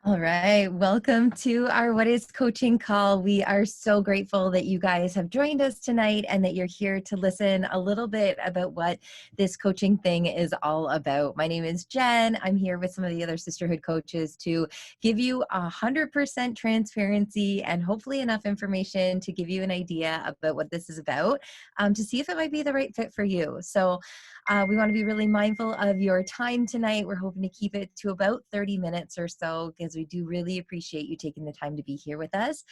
All right. Welcome to our What is Coaching call. We are so grateful that you guys have joined us tonight and that you're here to listen a little bit about what this coaching thing is all about. My name is Jen. I'm here with some of the other Sisterhood coaches to give you 100% transparency and hopefully enough information to give you an idea about what this is about, to see if it might be the right fit for you. So we want to be really mindful of your time tonight. We're hoping to keep it to about 30 minutes or so because we do really appreciate you taking the time to be here with us.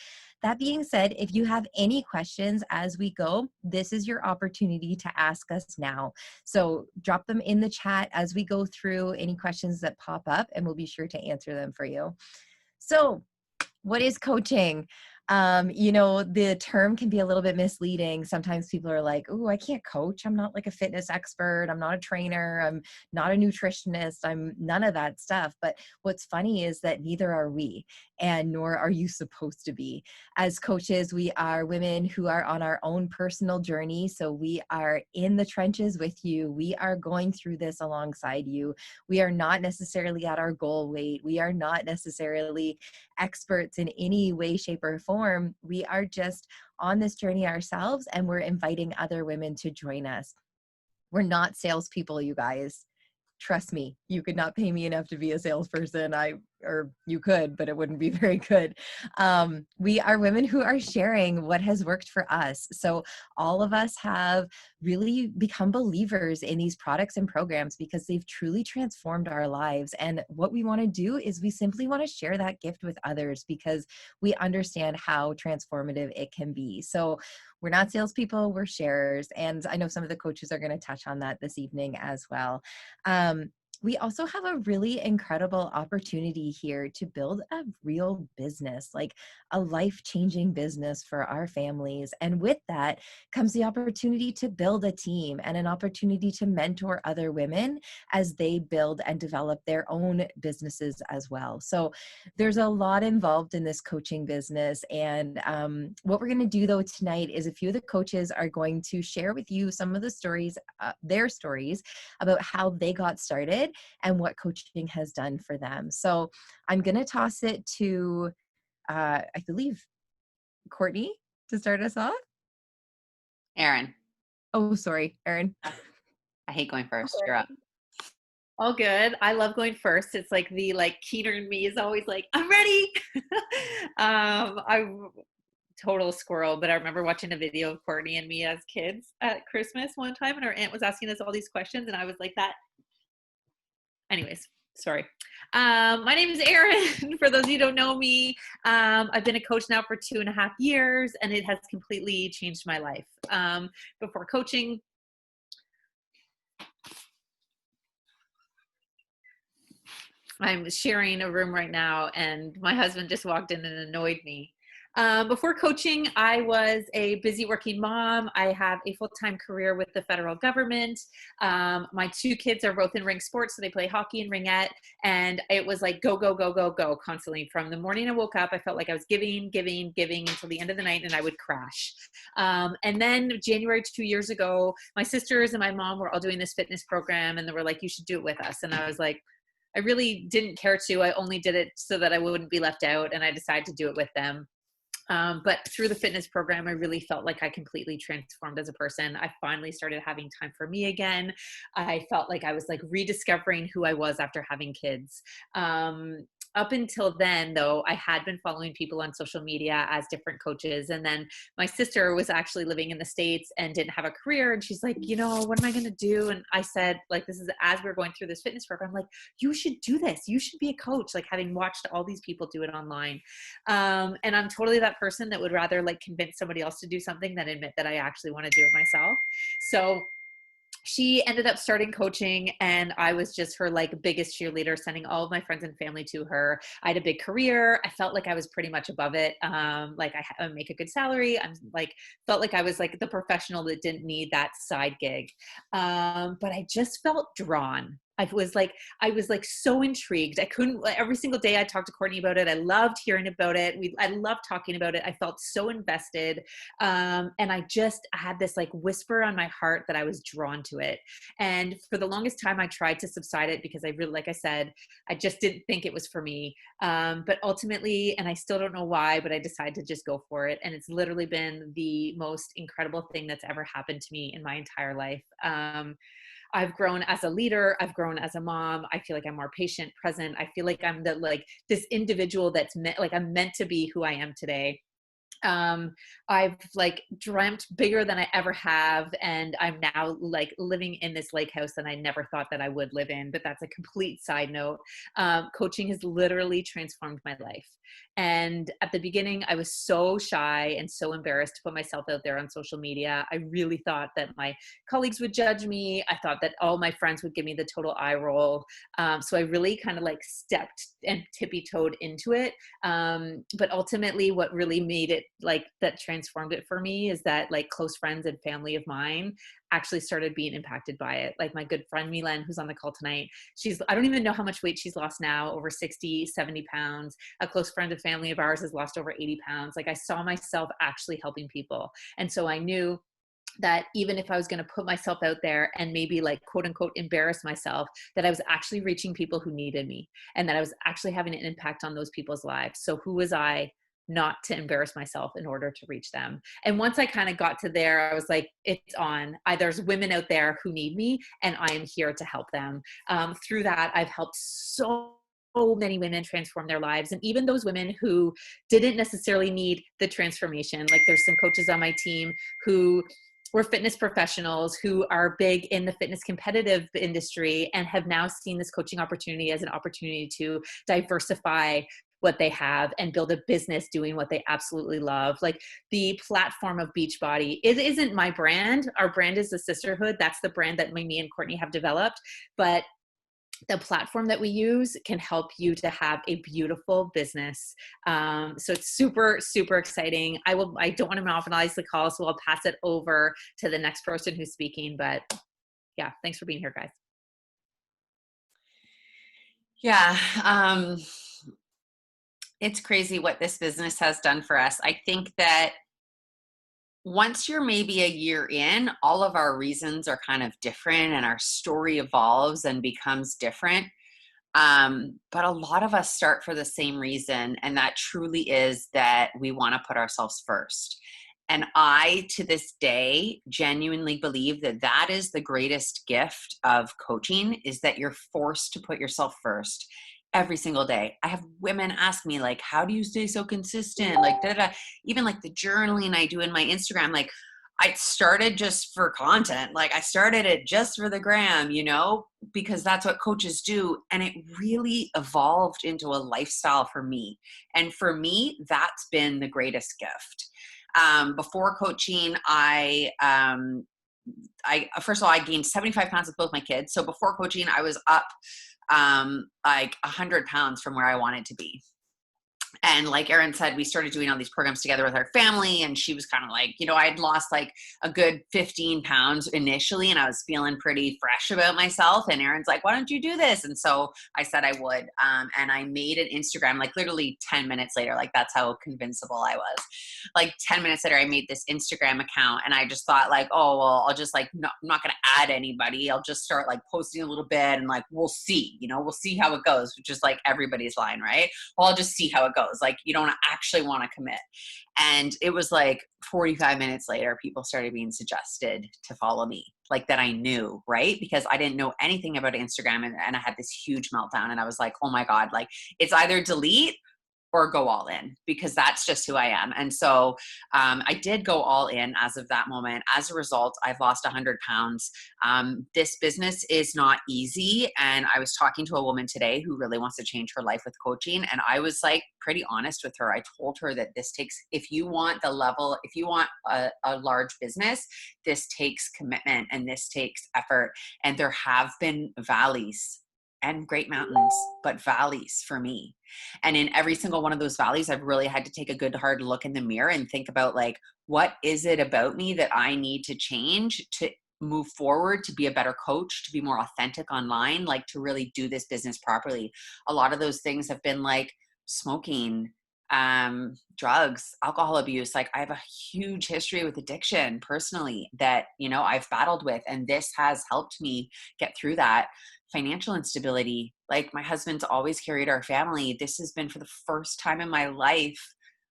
That being said, if you have any questions as we go, this is your opportunity to ask us now. So drop them in the chat as we go through any questions that pop up, and we'll be sure to answer them for you. So, what is coaching? The term can be a little bit misleading. Sometimes people are like, "Oh, I can't coach. I'm not like a fitness expert. I'm not a trainer. I'm not a nutritionist. I'm none of that stuff." But what's funny is that neither are we, and nor are you supposed to be. As coaches, we are women who are on our own personal journey. So we are in the trenches with you. We are going through this alongside you. We are not necessarily at our goal weight. We are not necessarily experts in any way, shape, or form. We are just on this journey ourselves, and we're inviting other women to join us. We're not salespeople, you guys. Trust me, you could not pay me enough to be a salesperson. Or you could, but it wouldn't be very good. We are women who are sharing what has worked for us. So all of us have really become believers in these products and programs because they've truly transformed our lives. And what we want to do is we simply want to share that gift with others because we understand how transformative it can be. So we're not salespeople, we're sharers. And I know some of the coaches are going to touch on that this evening as well. We also have a really incredible opportunity here to build a real business, like a life-changing business for our families. And with that comes the opportunity to build a team and an opportunity to mentor other women as they build and develop their own businesses as well. So there's a lot involved in this coaching business. And what we're going to do though tonight is a few of the coaches are going to share with you some of the stories, their stories about how they got started and what coaching has done for them. So I'm going to toss it to, I believe, Courtney to start us off. Aaron. Oh, sorry, Erin. I hate going first. You're up. All good. I love going first. It's like the Keeter in me is always like, I'm ready. I total squirrel, but I remember watching a video of Courtney and me as kids at Christmas one time, and our aunt was asking us all these questions, and I was like that. Anyways, sorry. My name is Erin. For those of you who don't know me, I've been a coach now for 2.5 years, and it has completely changed my life. Before coaching, I'm sharing a room right now, and my husband just walked in and annoyed me. Before coaching, I was a busy working mom. I have a full-time career with the federal government. My 2 kids are both in ring sports, so they play hockey and ringette. And it was like go, go, go, go, go constantly. From the morning I woke up, I felt like I was giving until the end of the night, and I would crash. And then January 2 years ago, my sisters and my mom were all doing this fitness program, and they were like, you should do it with us. And I was like, I really didn't care to. I only did it so that I wouldn't be left out, and I decided to do it with them. But through the fitness program, I really felt like I completely transformed as a person. I finally started having time for me again. I felt like I was like rediscovering who I was after having kids. Up until then, though, I had been following people on social media as different coaches. And then my sister was actually living in the States and didn't have a career. And she's like, what am I going to do? And I said, like, this is as we we're going through this fitness program, like, you should do this. You should be a coach, like having watched all these people do it online. And I'm totally that person that would rather like convince somebody else to do something than admit that I actually want to do it myself. So she ended up starting coaching, and I was just her like biggest cheerleader, sending all of my friends and family to her. I had a big career. I felt like I was pretty much above it. Like I make a good salary. I'm like, felt like I was like the professional that didn't need that side gig. But I just felt drawn. I was like so intrigued. I couldn't, every single day I talked to Courtney about it. I loved hearing about it. I loved talking about it. I felt so invested. And I had this like whisper on my heart that I was drawn to it. And for the longest time, I tried to subside it because I really, like I said, I just didn't think it was for me. But ultimately, and I still don't know why, but I decided to just go for it. And it's literally been the most incredible thing that's ever happened to me in my entire life. I've grown as a leader. I've grown as a mom. I feel like I'm more patient, present. I feel like I'm this individual that's I'm meant to be who I am today. I've like dreamt bigger than I ever have. And I'm now like living in this lake house that I never thought that I would live in, but that's a complete side note. Coaching has literally transformed my life. And at the beginning, I was so shy and so embarrassed to put myself out there on social media. I really thought that my colleagues would judge me. I thought that all my friends would give me the total eye roll. So I really kind of like stepped and tippy toed into it. But ultimately what really made it like that transformed it for me is that like close friends and family of mine actually started being impacted by it. Like my good friend Milan, who's on the call tonight, I don't even know how much weight she's lost now, over 60, 70 pounds. A close friend of family of ours has lost over 80 pounds. Like I saw myself actually helping people. And so I knew that even if I was going to put myself out there and maybe like quote unquote embarrass myself, that I was actually reaching people who needed me and that I was actually having an impact on those people's lives. So who was I not to embarrass myself in order to reach them? And once I kind of got to there, I was like, it's on. There's women out there who need me and I am here to help them. Through that, I've helped so many women transform their lives. And even those women who didn't necessarily need the transformation, like there's some coaches on my team who were fitness professionals who are big in the fitness competitive industry and have now seen this coaching opportunity as an opportunity to diversify what they have and build a business doing what they absolutely love. Like the platform of Beachbody, it isn't my brand. Our brand is the Sisterhood. That's the brand that me and Courtney have developed. But the platform that we use can help you to have a beautiful business. So it's super, super exciting. I don't want to monopolize the call, so I'll pass it over to the next person who's speaking. But yeah, thanks for being here, guys. Yeah. It's crazy what this business has done for us. I think that once you're maybe a year in, all of our reasons are kind of different and our story evolves and becomes different. But a lot of us start for the same reason, and that truly is that we want to put ourselves first. And I, to this day, genuinely believe that that is the greatest gift of coaching, is that you're forced to put yourself first every single day. I have women ask me like, how do you stay so consistent? Like, even like the journaling I do in my Instagram, like I started just for content. Like I started it just for the gram, because that's what coaches do. And it really evolved into a lifestyle for me. And for me, that's been the greatest gift. Before coaching, I first of all, I gained 75 pounds with both my kids. So before coaching, I was up like 100 pounds from where I wanted to be. And like Erin said, we started doing all these programs together with our family. And she was kind of like, I had lost like a good 15 pounds initially, and I was feeling pretty fresh about myself. And Erin's like, why don't you do this? And so I said I would. And I made an Instagram, like literally 10 minutes later, like that's how convincible I was. Like 10 minutes later, I made this Instagram account, and I just thought like, oh, well, I'll just like, I'm not going to add anybody. I'll just start like posting a little bit and like, we'll see, we'll see how it goes, which is like everybody's line, right? Well, I'll just see how it goes. Like you don't actually want to commit. And it was like 45 minutes later, people started being suggested to follow me, like that I knew, right? Because I didn't know anything about Instagram, and I had this huge meltdown, and I was like, oh my God, like it's either delete or go all in, because that's just who I am. And so I did go all in as of that moment. As a result, I've lost 100 pounds. This business is not easy. And I was talking to a woman today who really wants to change her life with coaching. And I was like pretty honest with her. I told her that this takes, if you want a large business, this takes commitment and this takes effort. And there have been valleys and great mountains, but valleys for me. And in every single one of those valleys, I've really had to take a good hard look in the mirror and think about like, what is it about me that I need to change to move forward, to be a better coach, to be more authentic online, like to really do this business properly. A lot of those things have been like smoking, drugs, alcohol abuse. Like I have a huge history with addiction personally that, you know, I've battled with, and this has helped me get through that. Financial instability, like my husband's always carried our family. This has been for the first time in my life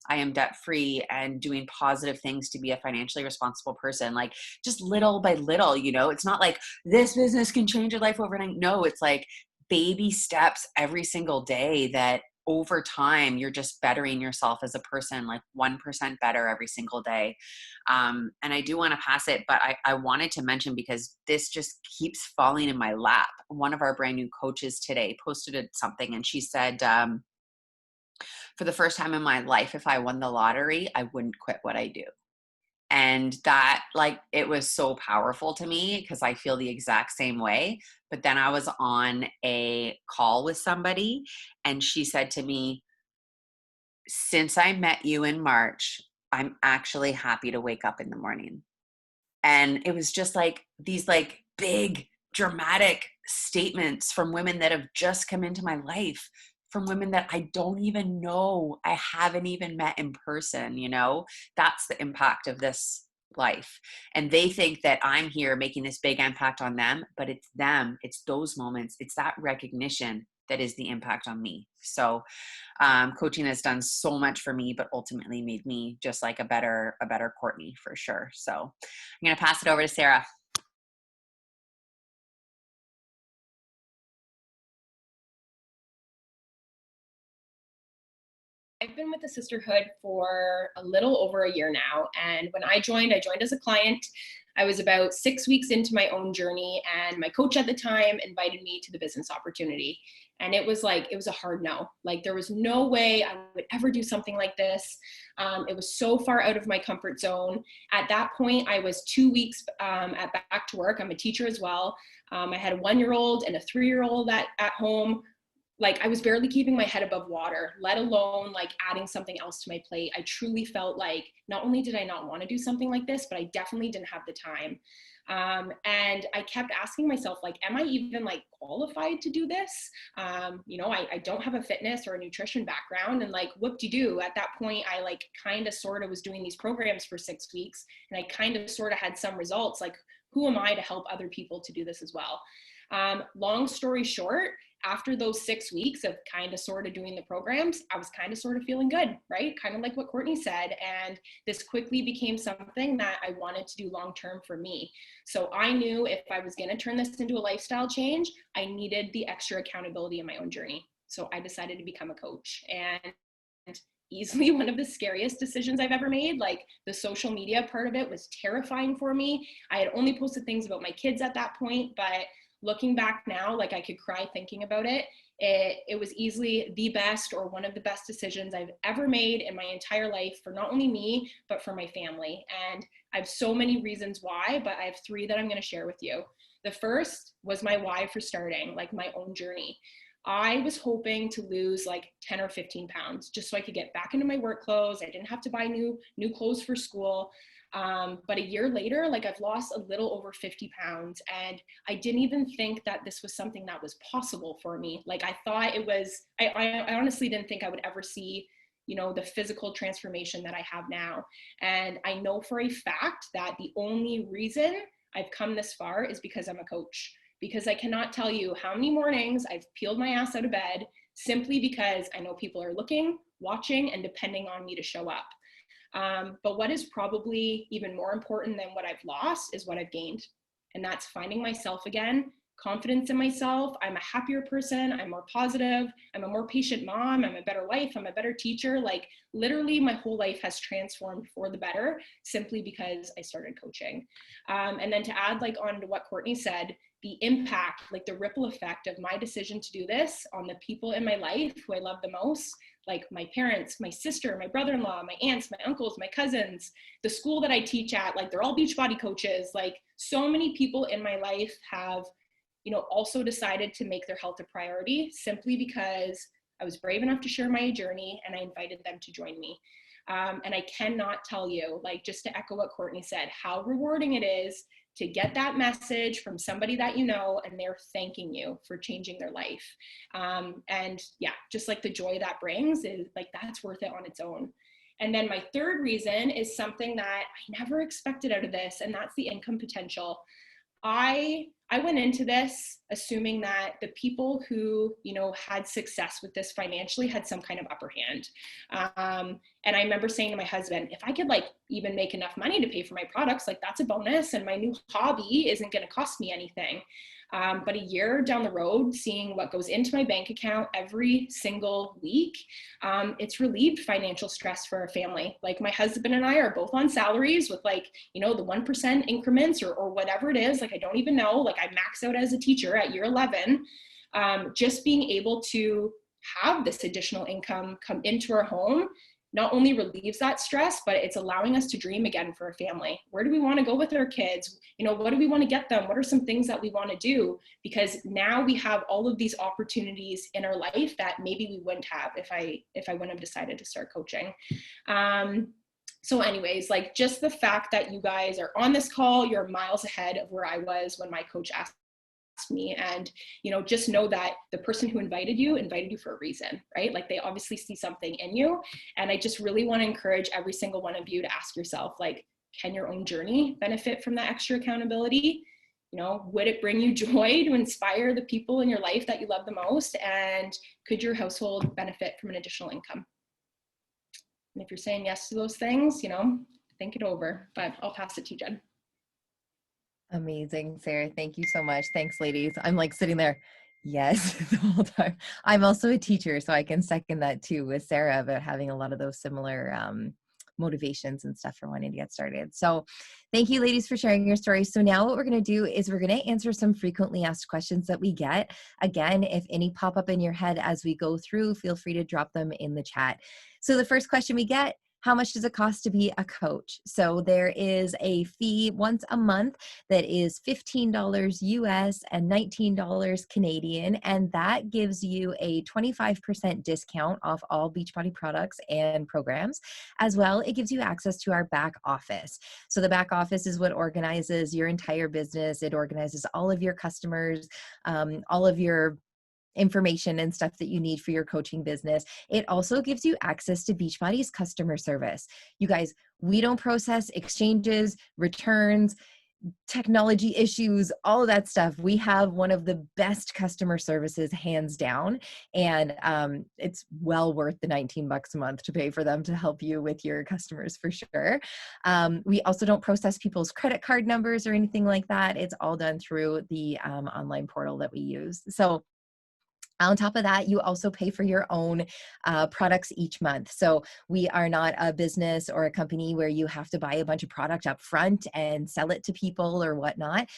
I am debt free and doing positive things to be a financially responsible person. Like just little by little, you know, it's not like this business can change your life overnight. No, it's like baby steps every single day that over time you're just bettering yourself as a person, like 1% better every single day. And I do want to pass it, but I wanted to mention, because this just keeps falling in my lap. One of our brand new coaches today posted something, and she said, for the first time in my life, if I won the lottery, I wouldn't quit what I do. And that, like, it was so powerful to me because I feel the exact same way. But then I was on a call with somebody, and she said to me, since I met you in March, I'm actually happy to wake up in the morning. And it was just like these like big dramatic statements from women that have just come into my life, from women that I don't even know, I haven't even met in person. You know, that's the impact of this life. And they think that I'm here making this big impact on them, but it's them, it's those moments, it's that recognition that is the impact on me. So coaching has done so much for me, but ultimately made me just like a better Courtney, for sure. So I'm going to pass it over to Sarah. I've been with the Sisterhood for a little over a year now. And when I joined as a client. I was about 6 weeks into my own journey, and my coach at the time invited me to the business opportunity. And it was a hard no. Like there was no way I would ever do something like this. It was so far out of my comfort zone. At that point, I was 2 weeks at back to work. I'm a teacher as well. I had a 1-year-old and a 3-year-old at home. Like I was barely keeping my head above water, let alone like adding something else to my plate. I truly felt like not only did I not want to do something like this, but I definitely didn't have the time. And I kept asking myself, like, am I even like qualified to do this? I don't have a fitness or a nutrition background, and like whoop-de-doo, at that point, I like kind of sort of was doing these programs for 6 weeks, and I kind of sort of had some results. Like, who am I to help other people to do this as well? Long story short, after those 6 weeks of kind of sort of doing the programs, I was kind of sort of feeling good, right? Kind of like what Courtney said. And this quickly became something that I wanted to do long-term for me. So I knew if I was going to turn this into a lifestyle change, I needed the extra accountability in my own journey. So I decided to become a coach. And easily one of the scariest decisions I've ever made. Like the social media part of it was terrifying for me. I had only posted things about my kids at that point, but looking back now, like I could cry thinking about it. It was easily the best or one of the best decisions I've ever made in my entire life for not only me, but for my family. And I have so many reasons why, but I have 3 that I'm going to share with you. The first was my why for starting, like my own journey. I was hoping to lose like 10 or 15 pounds just so I could get back into my work clothes. I didn't have to buy new clothes for school. But a year later, like I've lost a little over 50 pounds, and I didn't even think that this was something that was possible for me. Like I thought it was, I honestly didn't think I would ever see, the physical transformation that I have now. And I know for a fact that the only reason I've come this far is because I'm a coach, because I cannot tell you how many mornings I've peeled my ass out of bed simply because I know people are looking, watching, and depending on me to show up. But what is probably even more important than what I've lost is what I've gained. And that's finding myself again, confidence in myself. I'm a happier person. I'm more positive. I'm a more patient mom. I'm a better wife. I'm a better teacher. Like literally my whole life has transformed for the better simply because I started coaching. And then to add like on to what Courtney said, the impact, like the ripple effect of my decision to do this on the people in my life who I love the most, like my parents, my sister, my brother-in-law, my aunts, my uncles, my cousins, the school that I teach at, like they're all Beachbody coaches. Like so many people in my life have, also decided to make their health a priority simply because I was brave enough to share my journey and I invited them to join me. And I cannot tell you, like just to echo what Courtney said, how rewarding it is to get that message from somebody that you know, and they're thanking you for changing their life. And yeah, just like the joy that brings is like, that's worth it on its own. And then my third reason is something that I never expected out of this, and that's the income potential. I went into this assuming that the people who, you know, had success with this financially had some kind of upper hand. And I remember saying to my husband, if I could like even make enough money to pay for my products, like that's a bonus, and my new hobby isn't going to cost me anything. But a year down the road, seeing what goes into my bank account every single week, it's relieved financial stress for our family. Like my husband and I are both on salaries with like, you know, the 1% increments or whatever it is. Like, I don't even know, like I max out as a teacher at year 11. Just being able to have this additional income come into our home not only relieves that stress, but it's allowing us to dream again for a family. Where do we want to go with our kids? You know, what do we want to get them? What are some things that we want to do? Because now we have all of these opportunities in our life that maybe we wouldn't have if I wouldn't have decided to start coaching. So anyways, like just the fact that you guys are on this call, you're miles ahead of where I was when my coach asked me. And, you know, just know that the person who invited you for a reason, right? Like they obviously see something in you. And I just really want to encourage every single one of you to ask yourself, like, can your own journey benefit from that extra accountability? You know, would it bring you joy to inspire the people in your life that you love the most? And could your household benefit from an additional income? And if you're saying yes to those things, you know, think it over, but I'll pass it to you, Jen. Amazing, Sarah. Thank you so much. Thanks, ladies. I'm like sitting there, yes, the whole time. I'm also a teacher, so I can second that too with Sarah about having a lot of those similar motivations and stuff for wanting to get started. So thank you, ladies, for sharing your stories. So now what we're going to do is we're going to answer some frequently asked questions that we get. Again, if any pop up in your head as we go through, feel free to drop them in the chat. So the first question we get: how much does it cost to be a coach? So there is a fee once a month that is $15 US and $19 Canadian, and that gives you a 25% discount off all Beachbody products and programs. As well, it gives you access to our back office. So the back office is what organizes your entire business. It organizes all of your customers, all of your information and stuff that you need for your coaching business. It also gives you access to Beachbody's customer service. You guys, we don't process exchanges, returns, technology issues, all of that stuff. We have one of the best customer services, hands down. And it's well worth the $19 a month to pay for them to help you with your customers for sure. We also don't process people's credit card numbers or anything like that. It's all done through the online portal that we use. So on top of that, you also pay for your own products each month. So we are not a business or a company where you have to buy a bunch of product up front and sell it to people or whatnot.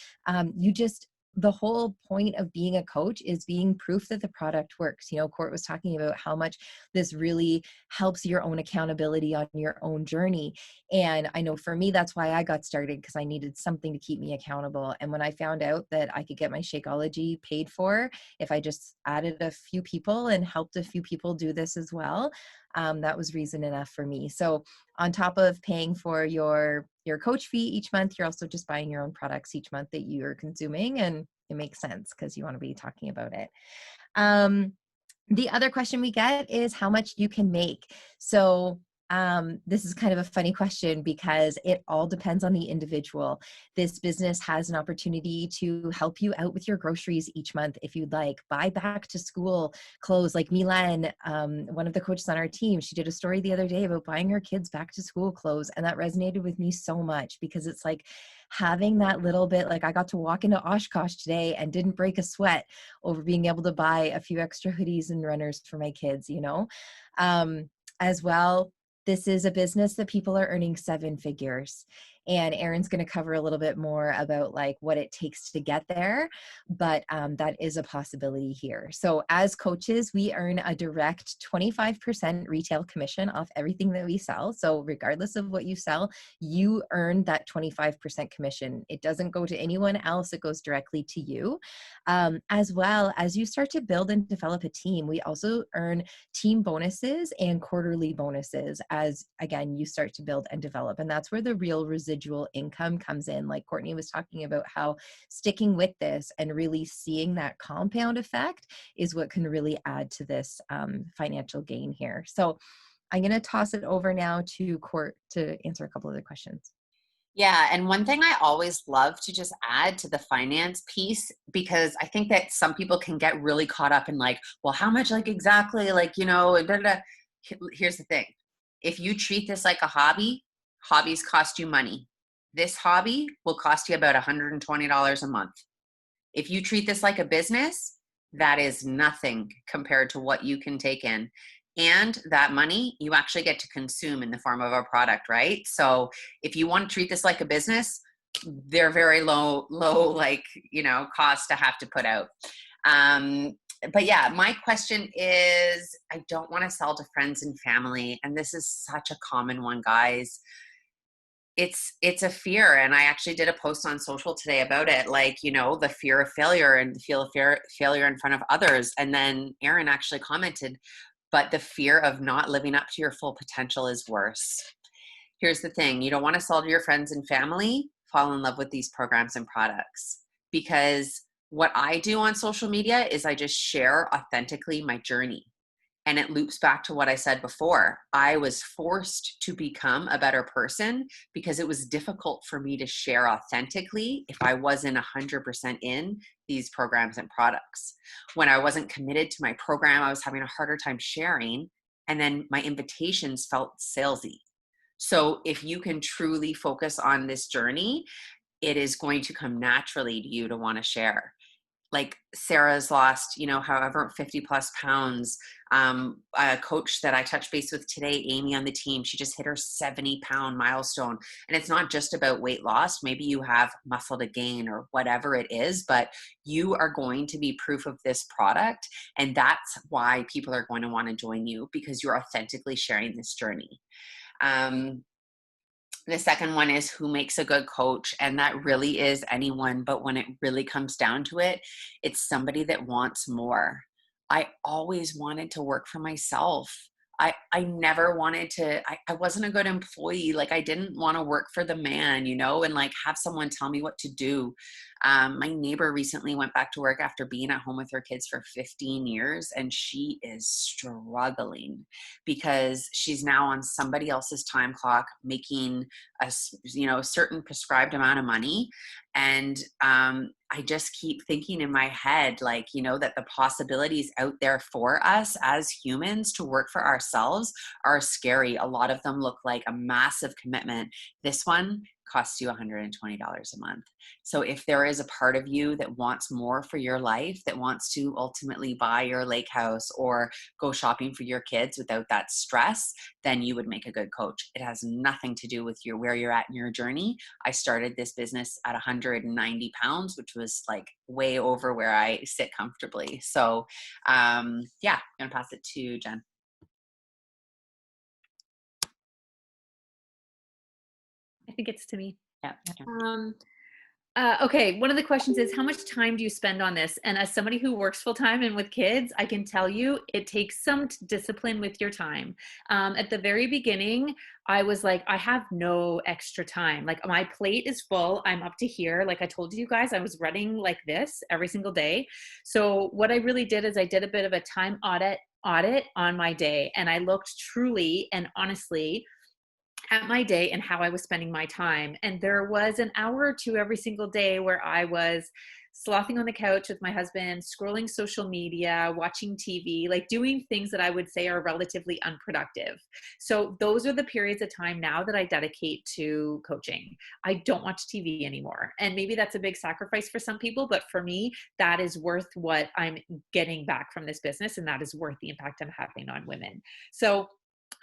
The whole point of being a coach is being proof that the product works. You know, Court was talking about how much this really helps your own accountability on your own journey. And I know for me, that's why I got started, because I needed something to keep me accountable. And when I found out that I could get my Shakeology paid for if I just added a few people and helped a few people do this as well, that was reason enough for me. So on top of paying for your coach fee each month, you're also just buying your own products each month that you're consuming, and it makes sense because you want to be talking about it. The other question we get is how much you can make. So this is kind of a funny question because it all depends on the individual. This business has an opportunity to help you out with your groceries each month if you'd like. Buy back to school clothes. Like Milan, one of the coaches on our team, she did a story the other day about buying her kids back to school clothes, and that resonated with me so much because it's like having that little bit, like I got to walk into Oshkosh today and didn't break a sweat over being able to buy a few extra hoodies and runners for my kids, you know. As well, this is a business that people are earning 7 figures. And Erin's going to cover a little bit more about like what it takes to get there, but that is a possibility here. So as coaches, we earn a direct 25% retail commission off everything that we sell. So regardless of what you sell, you earn that 25% commission. It doesn't go to anyone else. It goes directly to you. As well as you start to build and develop a team, we also earn team bonuses and quarterly bonuses as, again, you start to build and develop. And that's where the real residual residual income comes in. Like Courtney was talking about, how sticking with this and really seeing that compound effect is what can really add to this financial gain here. So I'm going to toss it over now to Court to answer a couple other questions. Yeah. And one thing I always love to just add to the finance piece, because I think that some people can get really caught up in like, well, how much, like exactly, like, you know, da, da, da. Here's the thing. If you treat this like a hobby, hobbies cost you money. This hobby will cost you about $120 a month. If you treat this like a business, that is nothing compared to what you can take in. And that money you actually get to consume in the form of a product, right? So if you want to treat this like a business, they're very low, like, you know, cost to have to put out. But yeah, my question is, I don't want to sell to friends and family. And this is such a common one, guys. It's a fear. And I actually did a post on social today about it. Like, you know, the fear of failure and the fear of failure in front of others. And then Erin actually commented, but the fear of not living up to your full potential is worse. Here's the thing. You don't want to sell to your friends and family. Fall in love with these programs and products, because what I do on social media is I just share authentically my journey. And it loops back to what I said before. I was forced to become a better person because it was difficult for me to share authentically if I wasn't 100% in these programs and products. When I wasn't committed to my program, I was having a harder time sharing. And then my invitations felt salesy. So if you can truly focus on this journey, it is going to come naturally to you to want to share. Like Sarah's lost, you know, however, 50 plus pounds. A coach that I touched base with today, Amy on the team, she just hit her 70-pound milestone. And it's not just about weight loss. Maybe you have muscle to gain or whatever it is, but you are going to be proof of this product. And that's why people are going to want to join you, because you're authentically sharing this journey. The second one is, who makes a good coach? And that really is anyone. But when it really comes down to it, it's somebody that wants more. I always wanted to work for myself. I never wanted to, I wasn't a good employee. Like, I didn't want to work for the man, you know, and like have someone tell me what to do. My neighbor recently went back to work after being at home with her kids for 15 years. And she is struggling because she's now on somebody else's time clock, making a, you know, certain prescribed amount of money. And I just keep thinking in my head, like, you know, that the possibilities out there for us as humans to work for ourselves are scary. A lot of them look like a massive commitment. This one costs you $120 a month. So if there is a part of you that wants more for your life, that wants to ultimately buy your lake house or go shopping for your kids without that stress, then you would make a good coach. It has nothing to do with where you're at in your journey. I started this business at 190 pounds, which was like way over where I sit comfortably. So yeah, I'm going to pass it to Jen. I think it's to me. Yeah. Okay, one of the questions is, how much time do you spend on this? And as somebody who works full time and with kids, I can tell you it takes some discipline with your time. At the very beginning, I was like, I have no extra time. Like, my plate is full. I'm up to here. Like I told you guys, I was running like this every single day. So what I really did is I did a bit of a time audit on my day. And I looked truly and honestly at my day and how I was spending my time. And there was an hour or two every single day where I was slothing on the couch with my husband, scrolling social media, watching TV, like doing things that I would say are relatively unproductive. So those are the periods of time now that I dedicate to coaching. I don't watch TV anymore. And maybe that's a big sacrifice for some people, but for me, that is worth what I'm getting back from this business. And that is worth the impact I'm having on women. So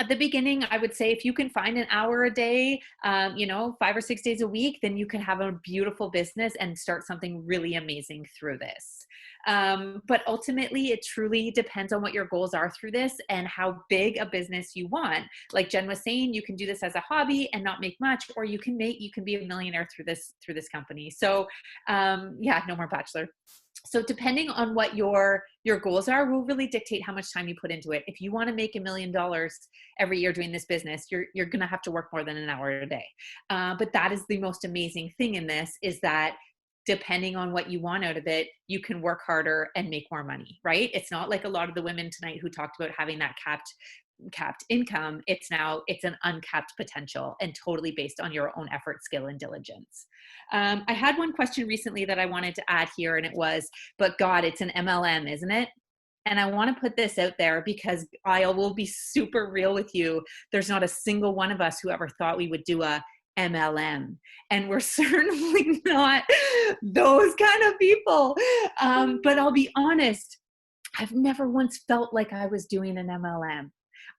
at the beginning, I would say if you can find an hour a day, 5 or 6 days a week, then you can have a beautiful business and start something really amazing through this. But ultimately, it truly depends on what your goals are through this and how big a business you want. Like Jen was saying, you can do this as a hobby and not make much, or you can be a millionaire through this company. So no more bachelor. So depending on what your goals are will really dictate how much time you put into it. If you want to make $1 million every year doing this business, you're going to have to work more than an hour a day. But that is the most amazing thing in this, is that depending on what you want out of it, you can work harder and make more money, right? It's not like a lot of the women tonight who talked about having that capped income. It's an uncapped potential, and totally based on your own effort, skill, and diligence. I had one question recently that I wanted to add here, and it was, but God, it's an MLM, isn't it? And I want to put this out there because I will be super real with you. There's not a single one of us who ever thought we would do a MLM. And we're certainly not those kind of people. But I'll be honest, I've never once felt like I was doing an MLM.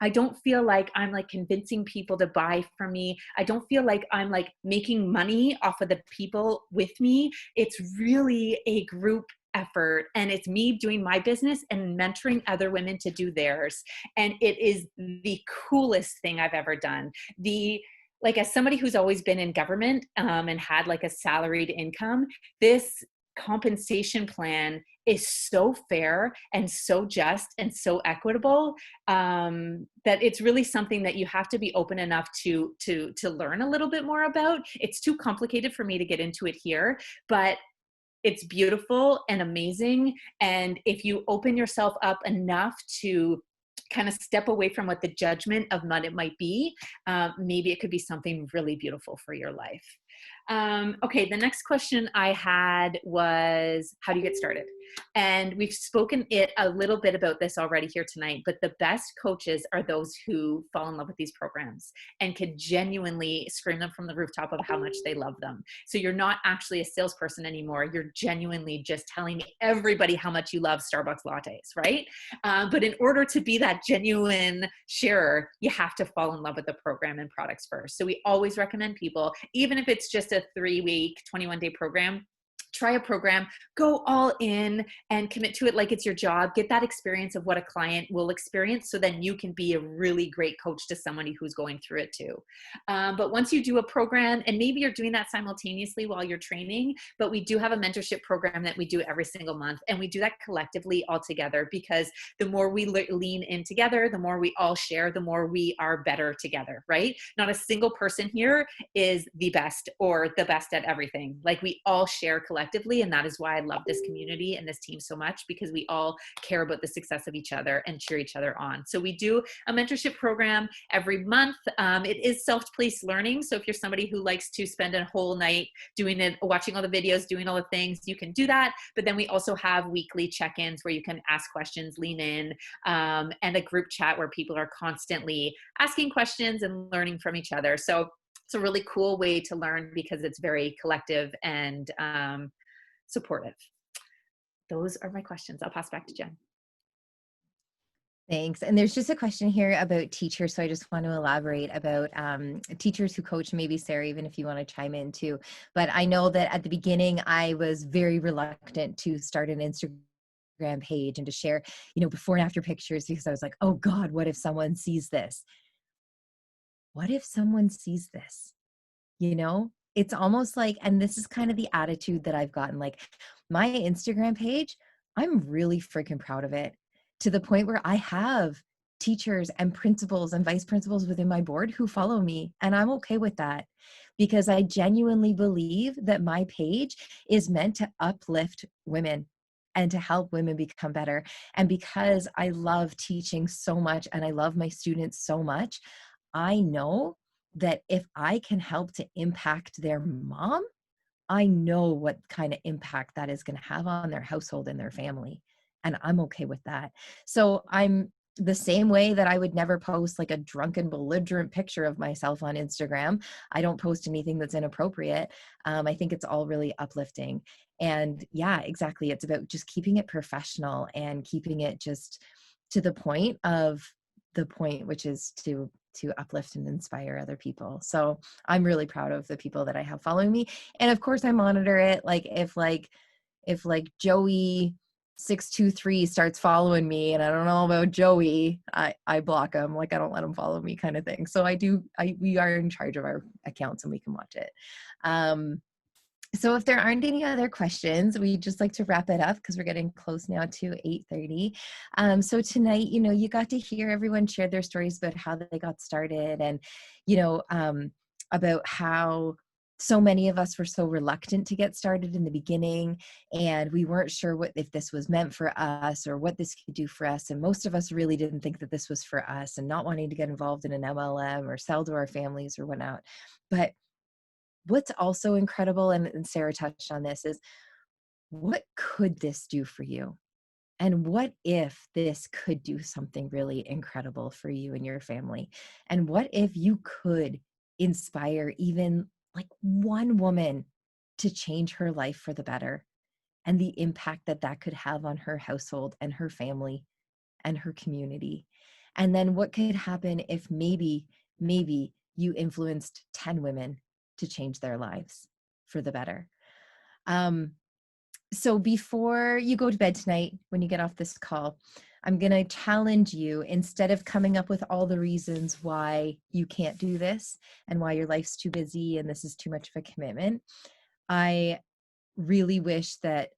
I don't feel like I'm like convincing people to buy from me. I don't feel like I'm like making money off of the people with me. It's really a group effort, and it's me doing my business and mentoring other women to do theirs. And it is the coolest thing I've ever done. Like, as somebody who's always been in government and had like a salaried income, this compensation plan is so fair and so just and so equitable that it's really something that you have to be open enough to learn a little bit more about. It's too complicated for me to get into it here, but it's beautiful and amazing. And if you open yourself up enough to kind of step away from what the judgment of what it might be, maybe it could be something really beautiful for your life. Okay, the next question I had was, how do you get started? And we've spoken a little bit about this already here tonight, but the best coaches are those who fall in love with these programs and can genuinely scream them from the rooftop of how much they love them. So you're not actually a salesperson anymore. You're genuinely just telling everybody how much you love Starbucks lattes, right? But in order to be that genuine sharer, you have to fall in love with the program and products first. So we always recommend people, even if it's just a 3-week, 21-day program, try a program, go all in and commit to it like it's your job. Get that experience of what a client will experience, so then you can be a really great coach to somebody who's going through it too. But once you do a program, and maybe you're doing that simultaneously while you're training, but we do have a mentorship program that we do every single month, and we do that collectively all together, because the more we lean in together, the more we all share, the more we are better together, right? Not a single person here is the best or the best at everything. Like, we all share collectively. And that is why I love this community and this team so much, because we all care about the success of each other and cheer each other on. So we do a mentorship program every month. It is self-paced learning. So if you're somebody who likes to spend a whole night doing it, watching all the videos, doing all the things, you can do that. But then we also have weekly check-ins where you can ask questions, lean in, and a group chat where people are constantly asking questions and learning from each other. So it's a really cool way to learn, because it's very collective and supportive. Those are my questions. I'll pass back to Jen. Thanks. And there's just a question here about teachers. So I just want to elaborate about teachers who coach, maybe Sarah, even if you want to chime in too. But I know that at the beginning, I was very reluctant to start an Instagram page and to share, before and after pictures, because I was like, oh God, what if someone sees this? What if someone sees this? It's almost like, and this is kind of the attitude that I've gotten, like my Instagram page, I'm really freaking proud of it, to the point where I have teachers and principals and vice principals within my board who follow me. And I'm okay with that, because I genuinely believe that my page is meant to uplift women and to help women become better. And because I love teaching so much and I love my students so much, I know that if I can help to impact their mom, I know what kind of impact that is going to have on their household and their family. And I'm okay with that. So I'm the same way that I would never post like a drunken, belligerent picture of myself on Instagram. I don't post anything that's inappropriate. I think it's all really uplifting. And yeah, exactly. It's about just keeping it professional and keeping it just to the point, which is to uplift and inspire other people. So I'm really proud of the people that I have following me. And of course I monitor it. Like if Joey 623 starts following me and I don't know about Joey, I block him. Like I don't let him follow me, kind of thing. So we are in charge of our accounts and we can watch it. So if there aren't any other questions, we just like to wrap it up because we're getting close now to 8:30. So tonight, you got to hear everyone share their stories about how they got started, and you know, about how so many of us were so reluctant to get started in the beginning, and we weren't sure if this was meant for us or what this could do for us. And most of us really didn't think that this was for us, and not wanting to get involved in an MLM or sell to our families or whatnot. But what's also incredible, and Sarah touched on this, is what could this do for you? And what if this could do something really incredible for you and your family? And what if you could inspire even like one woman to change her life for the better, and the impact that that could have on her household and her family and her community? And then what could happen if maybe you influenced 10 women to change their lives for the better? Um, so before you go to bed tonight, when you get off this call, I'm going to challenge you, instead of coming up with all the reasons why you can't do this and why your life's too busy and this is too much of a commitment, I really wish that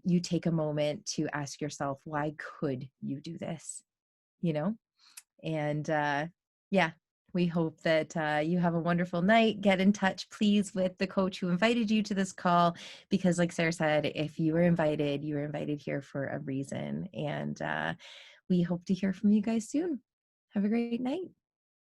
you take a moment to ask yourself, why could you do this? You know? And yeah, we hope that you have a wonderful night. Get in touch, please, with the coach who invited you to this call, because like Sarah said, if you were invited here for a reason. And we hope to hear from you guys soon. Have a great night.